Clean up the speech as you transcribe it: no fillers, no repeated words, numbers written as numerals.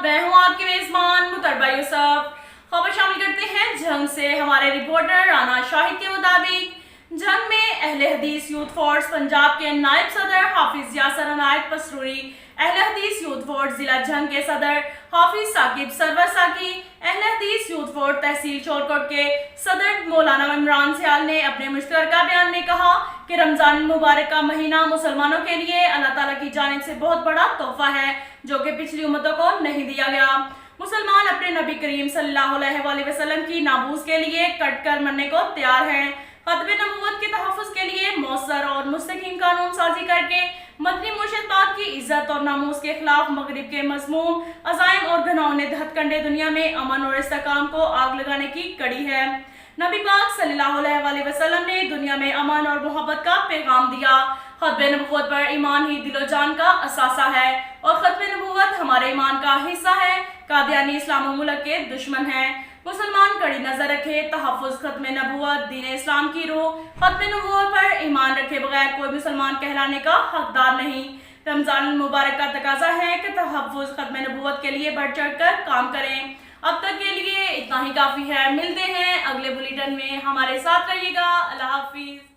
मैं हूँ आपकी मेजबान मुतरबा यूसुफ। खबर शामिल करते हैं जंग से। हमारे रिपोर्टर राना शाहिद के मुताबिक जंग में अहले हदीस यूथ फोर्स पंजाब के नायब सदर हाफिज यासर अनायत पसरूरी, अहले हदीस यूथ फोर्स जिला जंग के सदर हाफिज साकिब सरवर साकी, अहले हदीस यूथ फोर्स तहसील चोरकोट के सदर मौलाना इमरान सियाल ने अपने मुश्तरका बयान में कहा कि रमजान मुबारक का महीना मुसलमानों के लिए अल्लाह ताला की जानिब से बहुत बड़ा तोहफा है जो कि पिछली उम्मतों को नहीं दिया गया। मुसलमान अपने नबी करीम सल्लल्लाहु अलैहि वसल्लम की नाबूज के लिए कट कर मरने को तैयार हैं। खत्म नबूवत के तहफ़्फ़ुज़ के लिए मौसर और मुस्तकीम कानून साजी करके मदनी मुर्शिद पाक की इज्जत और नामूस के खिलाफ मगरिब के मज़मूम अज़ाइम और घिनौने हथकंडे दुनिया में अमन और इस्तेकाम को आग लगाने की कड़ी है। नबी पाक सल्लल्लाहु अलैहि वसल्लम ने दुनिया में अमन और मोहब्बत का पैगाम दिया। खत्म नबूवत पर ईमान ही दिलो जान का असासा है और खत्म नबूवत हमारे ईमान का हिस्सा है। कादियानी इस्लाम मुल्क के दुश्मन हैं। मुसलमान कड़ी नजर रखे तहफ़्फ़ुज़ खत्म नबूवत दीन इस्लाम की रूह। खत्म नबूवत पर ईमान रखे बगैर कोई मुसलमान कहलाने का हकदार नहीं। रमजान मुबारक का तकाजा है कि तहफ़्फ़ुज़ खत्म नबूवत के लिए बढ़ चढ़ कर काम करें। अब तक के लिए इतना ही काफ़ी है। मिलते हैं अगले बुलेटिन में, हमारे साथ रहिएगा। अल्लाह हाफिज़।